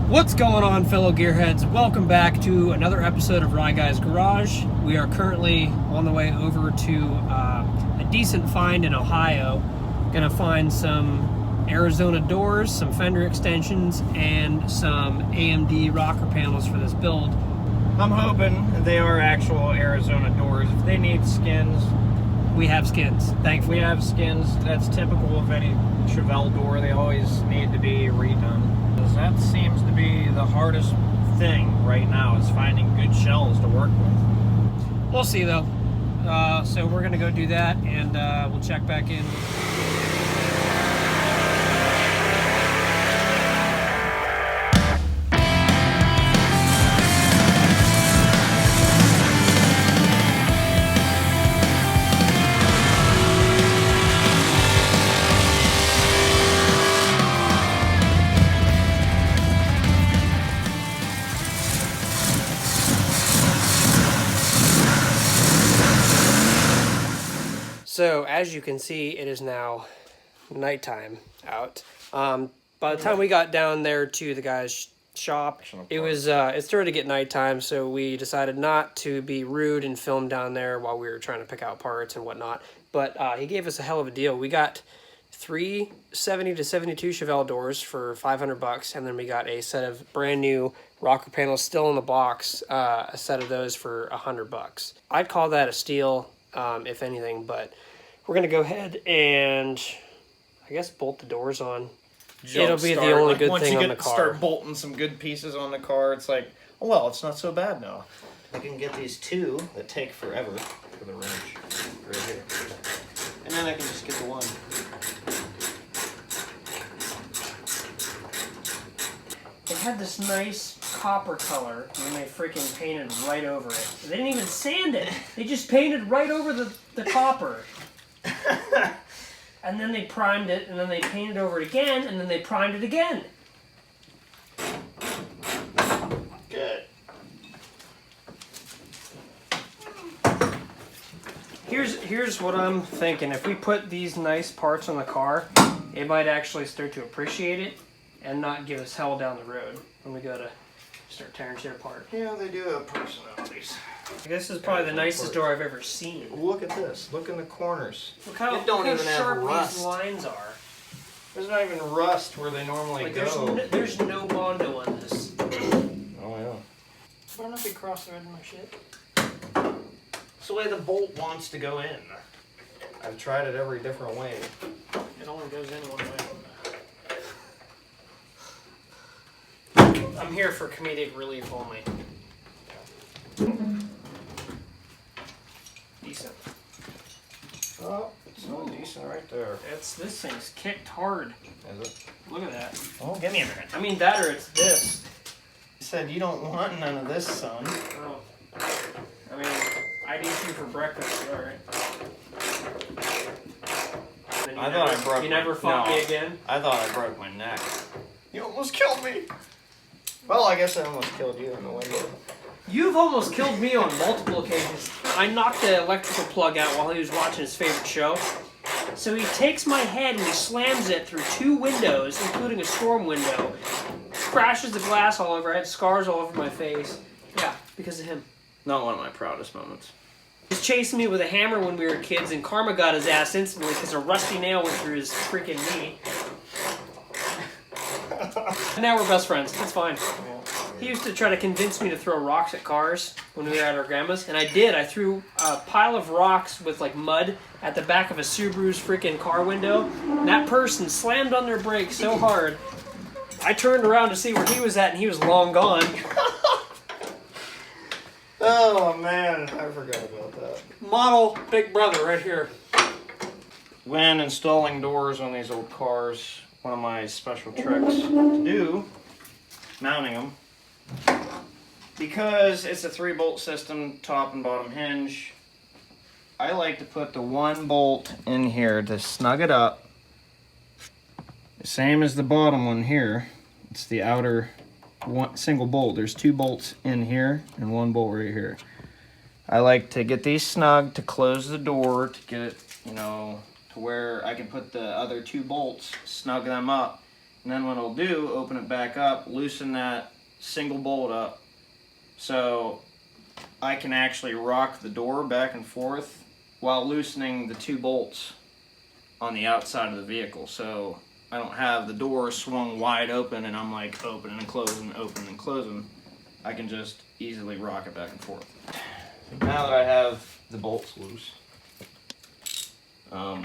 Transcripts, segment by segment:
What's going on, fellow gearheads? Welcome back to another episode of RyGuys Garage. We are currently on the way over to a decent find in Ohio. Gonna find some Arizona doors, some fender extensions, and some AMD rocker panels for this build. I'm hoping they are actual Arizona doors. If they need skins, we have skins, thankfully. We have skins. That's typical of any Chevelle door. They always need to be redone. That seems to be the hardest thing right now, is finding good shells to work with. We'll see though. So we're gonna go do that, and we'll check back in. So, as you can see, it is now nighttime out. By the time we got down there to the guy's shop, it started to get nighttime, so we decided not to be rude and film down there while we were trying to pick out parts and whatnot. But he gave us a hell of a deal. We got 3 70 to 72 Chevelle doors for $500, and then we got a set of brand new rocker panels still in the box, a set of those for $100. I'd call that a steal, if anything, but we're going to go ahead and, I guess, bolt the doors on. It'll be the only good thing on the car. Once you start bolting some good pieces on the car, it's like, oh, well, it's not so bad now. I can get these two that take forever for the wrench right here. And then I can just get the one. It had this nice copper color when they freaking painted right over it. They didn't even sand it. They just painted right over the copper. And then they primed it, and then they painted over it again, and then they primed it again. Good. Here's what I'm thinking. If we put these nice parts on the car, it might actually start to appreciate it and not give us hell down the road when we go to start tearing shit apart. Yeah, they do have personalities. This is probably the nicest door I've ever seen. Look at this. Look in the corners. Look how, it don't look even how have sharp rust. these lines are. There's not even rust where they normally Like go. there's no Bondo on this. Oh yeah. Better not be cross-threading my shit. It's the way the bolt wants to go in. I've tried it every different way. It only goes in one way. I'm here for comedic relief only. Decent. Oh, it's not decent right there. This thing's kicked hard. Is it? Look at that. Oh, give me a minute. I mean that or it's this. You said you don't want none of this, son. Oh. I mean, I'd eat you for breakfast, alright. I thought I broke. You never fought me again? I thought I broke my neck. You almost killed me. Well, I guess I almost killed you in the window. You've almost killed me on multiple occasions. I knocked the electrical plug out while he was watching his favorite show. So he takes my head and he slams it through 2 windows, including a storm window. Crashes the glass all over. I had scars all over my face. Yeah, because of him. Not one of my proudest moments. He was chasing me with a hammer when we were kids, and Karma got his ass instantly because a rusty nail went through his freaking knee. And now we're best friends. It's fine. He used to try to convince me to throw rocks at cars when we were at our grandma's, and I did. I threw a pile of rocks with like mud at the back of a Subaru's freaking car window. And that person slammed on their brakes so hard, I turned around to see where he was at, and he was long gone. Oh man, I forgot about that. Model Big Brother right here. When installing doors on these old cars, one of my special tricks to do, mounting them, because it's a 3-bolt system, top and bottom hinge, I like to put the 1 bolt in here to snug it up. The same as the bottom one here. It's the outer single bolt. There's 2 bolts in here and 1 bolt right here. I like to get these snug to close the door, to get it, you know, to where I can put the other 2 bolts, snug them up, And then what I'll do, open it back up, loosen that single bolt up so I can actually rock the door back and forth while loosening the 2 bolts on the outside of the vehicle. So I don't have the door swung wide open and I'm like opening and closing, opening and closing. I can just easily rock it back and forth. Now that I have the bolts loose, I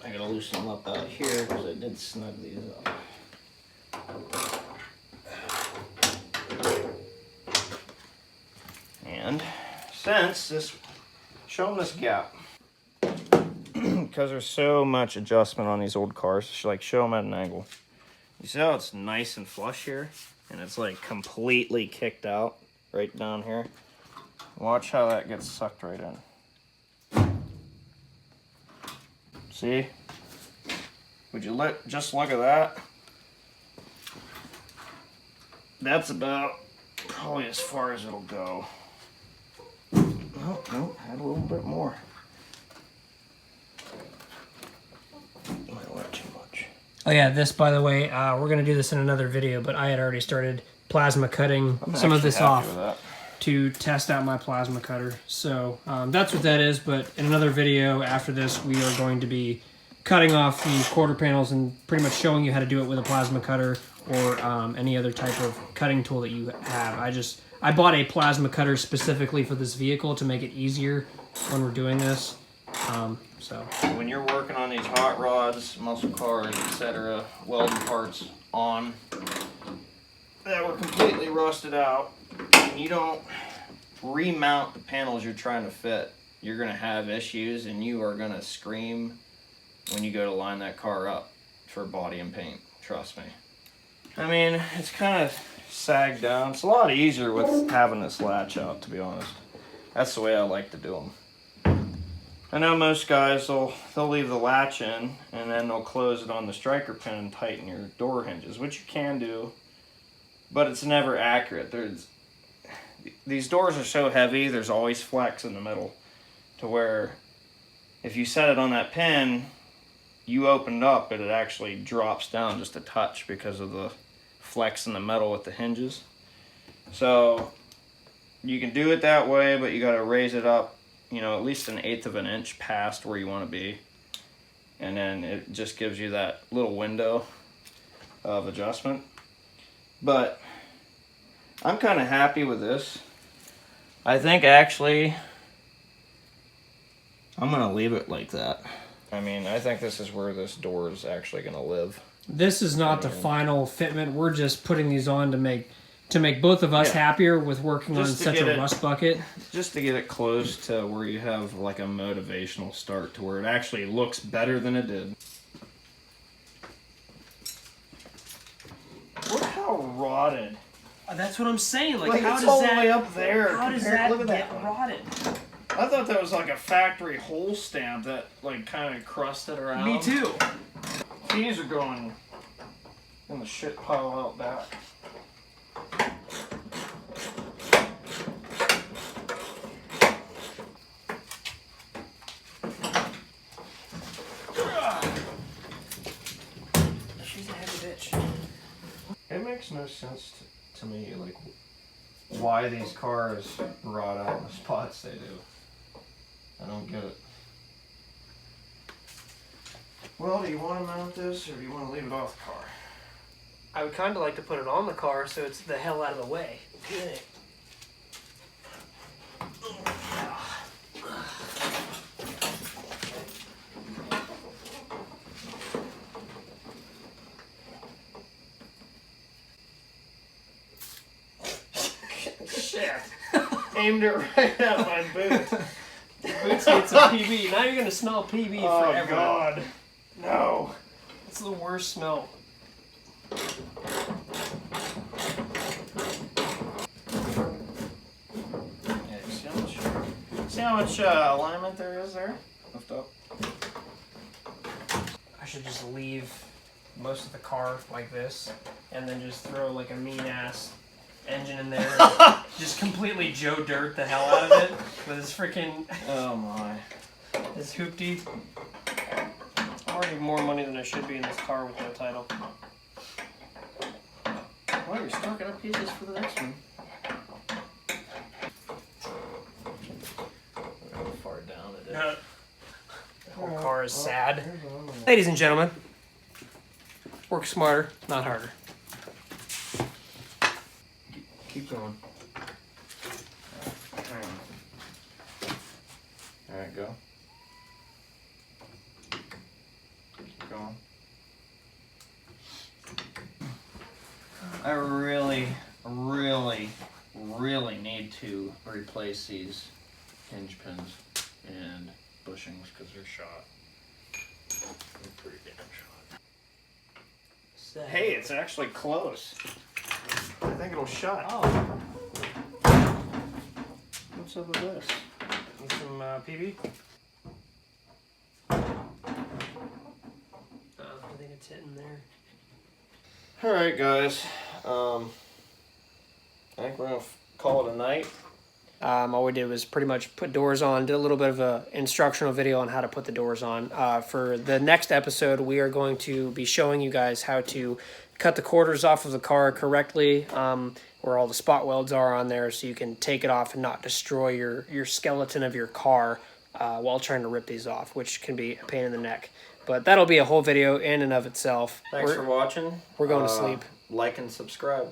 gotta loosen them up out here because I did snug these up. And since this, show them this gap. Because there's so much adjustment on these old cars, like show them at an angle. You see how it's nice and flush here? And it's like completely kicked out right down here. Watch how that gets sucked right in. See? Would you just look at that? That's about probably as far as it'll go. Oh, no, add a little bit more. Might want too much. Oh yeah, this, by the way, we're going to do this in another video, but I had already started plasma cutting some of this off to test out my plasma cutter. So that's what that is, but in another video after this, we are going to be cutting off the quarter panels and pretty much showing you how to do it with a plasma cutter or any other type of cutting tool that you have. I bought a plasma cutter specifically for this vehicle to make it easier when we're doing this. So when you're working on these hot rods, muscle cars, etc., welding parts on that were completely rusted out, and you don't remount the panels you're trying to fit, you're going to have issues and you are going to scream when you go to line that car up for body and paint. Trust me. I mean, it's kind of sagged down. It's a lot easier with having this latch out, to be honest. That's the way I like to do them. I know most guys, they'll leave the latch in and then they'll close it on the striker pin and tighten your door hinges, which you can do, but it's never accurate. These doors are so heavy, there's always flex in the middle, to where if you set it on that pin, you open it up, but it actually drops down just a touch because of the flex in the metal with the hinges. So you can do it that way, but you got to raise it up, you know, at least 1/8 of an inch past where you want to be, and then it just gives you that little window of adjustment. But I'm kind of happy with this. I think actually I'm gonna leave it like that. I mean, I think this is where this door is actually gonna live. this is not the final fitment. We're just putting these on to make both of us happier with working on such a rust bucket. Just to get it close to where you have like a motivational start to where it actually looks better than it did. Look how rotted. That's what I'm saying. Like how it's does all that the way up there? How does that get rotted? I thought that was like a factory hole stamp that like kind of crusted around. Me too. These are going in the shit pile out back. She's a heavy bitch. It makes no sense to me, like, why these cars rot out in the spots they do. I don't get it. Well, do you want to mount this, or do you want to leave it off the car? I would kind of like to put it on the car so it's the hell out of the way. Okay. Shit. Aimed it right at my boot. Boots need some PB. Now you're gonna smell PB forever. Oh God. No. It's the worst smell. Yeah, see how much alignment there is there? Lift up. I should just leave most of the car like this and then just throw like a mean ass engine in there. Just completely Joe Dirt the hell out of it with his freaking Oh my. his hoopty. I'm already more money than I should be in this car with no title. Well, you're stocking up pieces for the next one. How far down it is. The whole car is sad. Ladies and gentlemen, work smarter, not harder. Keep going. Alright, go. Keep going. I really need to replace these hinge pins and bushings because they're shot. They're pretty damn shot. Hey, it's actually close. I think it'll shut. Oh, What's up with this? need some PB? I think it's hitting there. Alright, guys. I think we're going to call it a night. All we did was pretty much put doors on, did a little bit of a instructional video on how to put the doors on. For the next episode, we are going to be showing you guys how to cut the quarters off of the car correctly, where all the spot welds are on there, so you can take it off and not destroy your skeleton of your car while trying to rip these off, which can be a pain in the neck. But that'll be a whole video in and of itself. Thanks for watching. We're going to sleep. Like and subscribe.